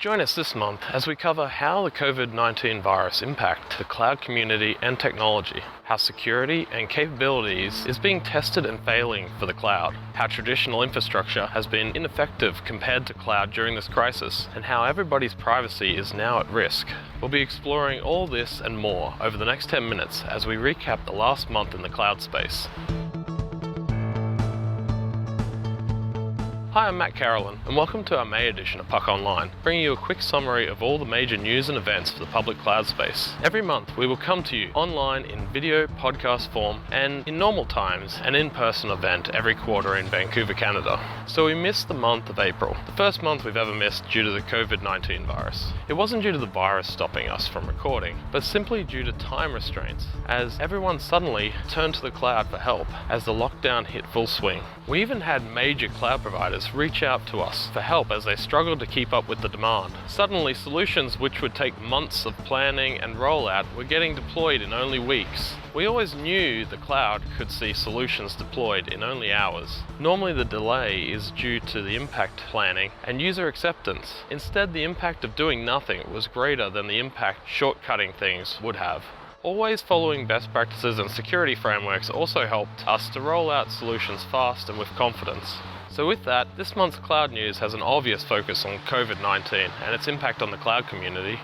Join us this month as we cover how the COVID-19 virus impact the cloud community and technology, how security and capabilities is being tested and failing for the cloud, how traditional infrastructure has been ineffective compared to cloud during this crisis, and how everybody's privacy is now at risk. We'll be exploring all this and more over the next 10 minutes as we recap the last month in the cloud space. Hi, I'm Matt Carolyn, and welcome to our May edition of Puck Online, bringing you a quick summary of all the major news and events for the public cloud space. Every month, we will come to you online in video, podcast form, and in normal times, an in-person event every quarter in Vancouver, Canada. So we missed the month of April, the first month we've ever missed due to the COVID-19 virus. It wasn't due to the virus stopping us from recording, but simply due to time restraints, as everyone suddenly turned to the cloud for help as the lockdown hit full swing. We even had major cloud providers reach out to us for help as they struggled to keep up with the demand. Suddenly, solutions which would take months of planning and rollout were getting deployed in only weeks. We always knew the cloud could see solutions deployed in only hours. Normally the delay is due to the impact planning and user acceptance. Instead, the impact of doing nothing was greater than the impact shortcutting things would have. Always following best practices and security frameworks also helped us to roll out solutions fast and with confidence. So with that, this month's cloud news has an obvious focus on COVID-19 and its impact on the cloud community.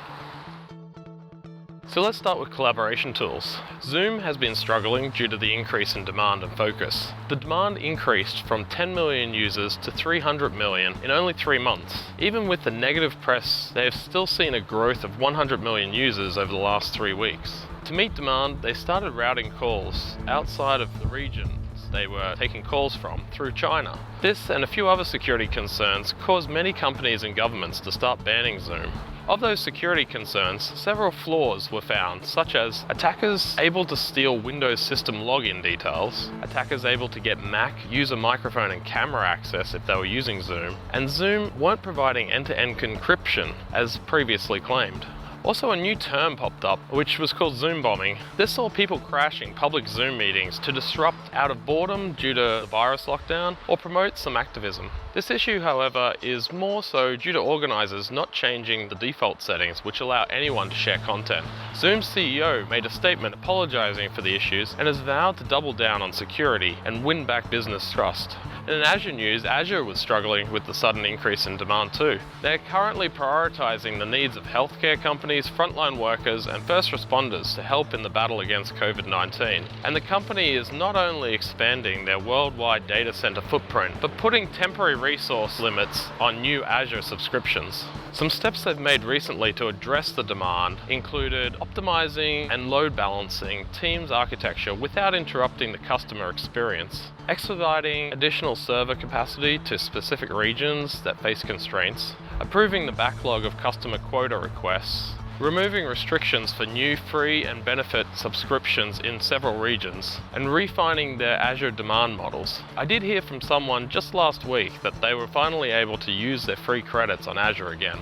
So let's start with collaboration tools. Zoom has been struggling due to the increase in demand and focus. The demand increased from 10 million users to 300 million in only 3 months. Even with the negative press, they have still seen a growth of 100 million users over the last 3 weeks. To meet demand, they started routing calls outside of the region they were taking calls from through China. This and a few other security concerns caused many companies and governments to start banning Zoom. Of those security concerns, several flaws were found, such as attackers able to steal Windows system login details, attackers able to get Mac user microphone and camera access if they were using Zoom, and Zoom weren't providing end-to-end encryption as previously claimed. Also, a new term popped up, which was called Zoom bombing. This saw people crashing public Zoom meetings to disrupt out of boredom due to the virus lockdown or promote some activism. This issue, however, is more so due to organizers not changing the default settings which allow anyone to share content. Zoom's CEO made a statement apologizing for the issues and has vowed to double down on security and win back business trust. And in Azure news, Azure was struggling with the sudden increase in demand too. They're currently prioritizing the needs of healthcare companies, frontline workers, and first responders to help in the battle against COVID-19. And the company is not only expanding their worldwide data center footprint, but putting temporary resource limits on new Azure subscriptions. Some steps they've made recently to address the demand included optimizing and load balancing Teams architecture without interrupting the customer experience, expediting additional server capacity to specific regions that face constraints, approving the backlog of customer quota requests, removing restrictions for new free and benefit subscriptions in several regions, and refining their Azure demand models. I did hear from someone just last week that they were finally able to use their free credits on Azure again.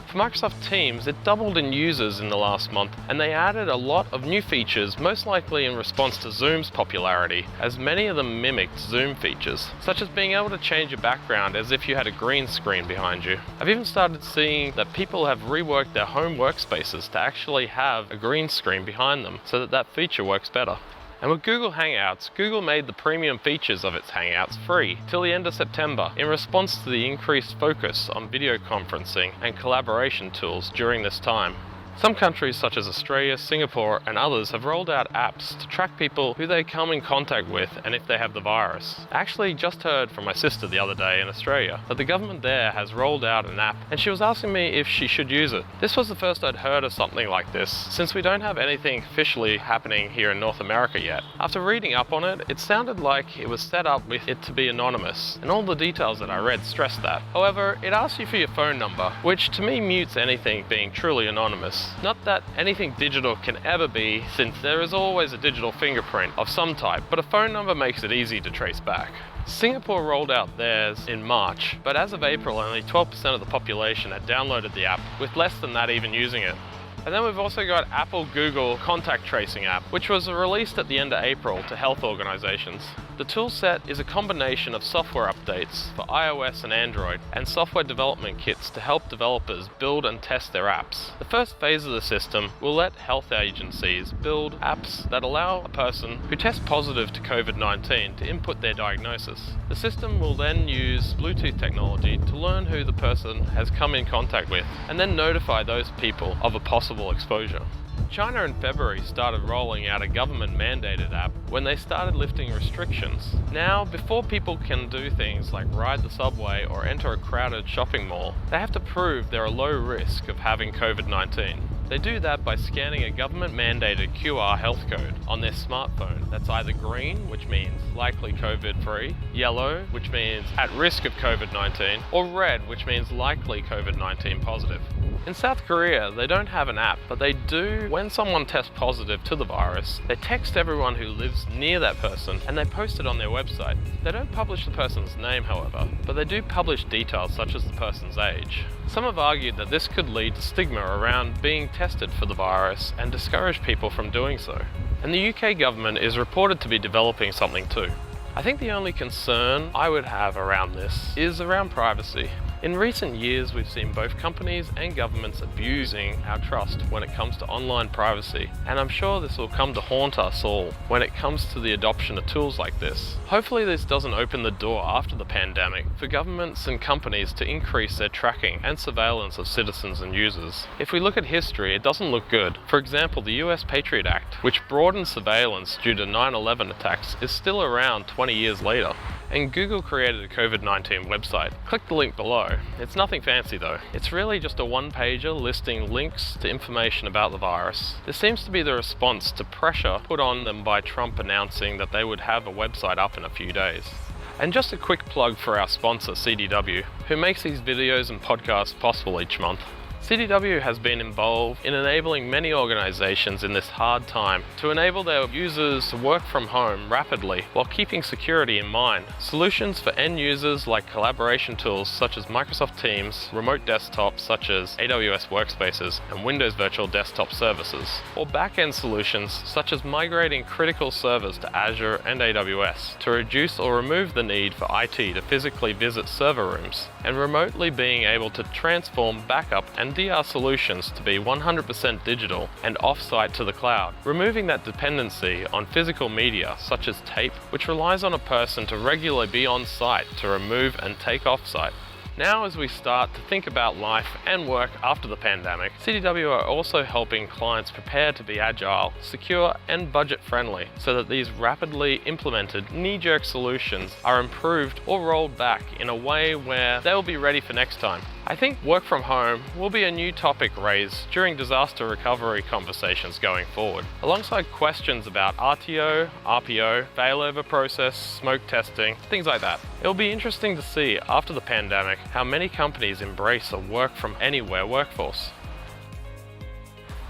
For Microsoft Teams, it doubled in users in the last month, and they added a lot of new features, most likely in response to Zoom's popularity, as many of them mimicked Zoom features, such as being able to change your background as if you had a green screen behind you. I've even started seeing that people have reworked their home workspaces to actually have a green screen behind them, so that that feature works better. And with Google Hangouts, Google made the premium features of its Hangouts free till the end of September in response to the increased focus on video conferencing and collaboration tools during this time. Some countries such as Australia, Singapore, and others have rolled out apps to track people who they come in contact with and if they have the virus. I actually just heard from my sister the other day in Australia that the government there has rolled out an app, and she was asking me if she should use it. This was the first I'd heard of something like this, since we don't have anything officially happening here in North America yet. After reading up on it, it sounded like it was set up with it to be anonymous, and all the details that I read stressed that. However, it asks you for your phone number, which to me mutes anything being truly anonymous. Not that anything digital can ever be, since there is always a digital fingerprint of some type, but a phone number makes it easy to trace back. Singapore rolled out theirs in March, but as of April only 12% of the population had downloaded the app, with less than that even using it. And then we've also got Apple Google contact tracing app, which was released at the end of April to health organizations. The toolset is a combination of software updates for iOS and Android and software development kits to help developers build and test their apps. The first phase of the system will let health agencies build apps that allow a person who tests positive to COVID-19 to input their diagnosis. The system will then use Bluetooth technology to learn who the person has come in contact with and then notify those people of a possible exposure. China in February started rolling out a government-mandated app when they started lifting restrictions. Now, before people can do things like ride the subway or enter a crowded shopping mall, they have to prove they're a low risk of having COVID-19. They do that by scanning a government-mandated QR health code on their smartphone that's either green, which means likely COVID-free, yellow, which means at risk of COVID-19, or red, which means likely COVID-19 positive. In South Korea, they don't have an app, but they do, when someone tests positive to the virus, they text everyone who lives near that person and they post it on their website. They don't publish the person's name, however, but they do publish details such as the person's age. Some have argued that this could lead to stigma around being tested for the virus and discourage people from doing so. And the UK government is reported to be developing something too. I think the only concern I would have around this is around privacy. In recent years, we've seen both companies and governments abusing our trust when it comes to online privacy, and I'm sure this will come to haunt us all when it comes to the adoption of tools like this. Hopefully this doesn't open the door after the pandemic for governments and companies to increase their tracking and surveillance of citizens and users. If we look at history, it doesn't look good. For example, the US Patriot Act, which broadened surveillance due to 9/11 attacks, is still around 20 years later. And Google created a COVID-19 website. Click the link below. It's nothing fancy though. It's really just a one-pager listing links to information about the virus. This seems to be the response to pressure put on them by Trump announcing that they would have a website up in a few days. And just a quick plug for our sponsor, CDW, who makes these videos and podcasts possible each month. CDW has been involved in enabling many organizations in this hard time to enable their users to work from home rapidly while keeping security in mind. Solutions for end users like collaboration tools such as Microsoft Teams, remote desktops such as AWS Workspaces and Windows Virtual Desktop Services, or back-end solutions such as migrating critical servers to Azure and AWS to reduce or remove the need for IT to physically visit server rooms, and remotely being able to transform backup and DR solutions to be 100% digital and off-site to the cloud, removing that dependency on physical media such as tape, which relies on a person to regularly be on site to remove and take off-site. Now, as we start to think about life and work after the pandemic, CDW are also helping clients prepare to be agile, secure, and budget-friendly so that these rapidly implemented knee-jerk solutions are improved or rolled back in a way where they will be ready for next time. I think work from home will be a new topic raised during disaster recovery conversations going forward, alongside questions about RTO, RPO, failover process, smoke testing, things like that. It'll be interesting to see after the pandemic how many companies embrace a work from anywhere workforce.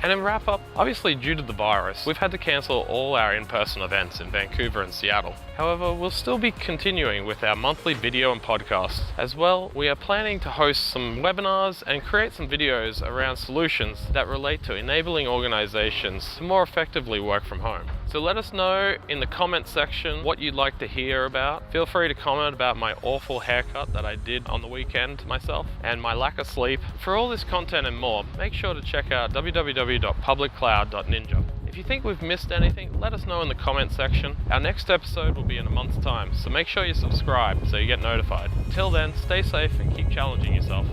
And in wrap up, obviously due to the virus, we've had to cancel all our in-person events in Vancouver and Seattle. However, we'll still be continuing with our monthly video and podcasts. As well, we are planning to host some webinars and create some videos around solutions that relate to enabling organizations to more effectively work from home. So let us know in the comment section what you'd like to hear about. Feel free to comment about my awful haircut that I did on the weekend myself and my lack of sleep. For all this content and more, make sure to check out www.publiccloud.ninja. If you think we've missed anything, let us know in the comment section. Our next episode will be in a month's time, so make sure you subscribe so you get notified. Till then, stay safe and keep challenging yourself.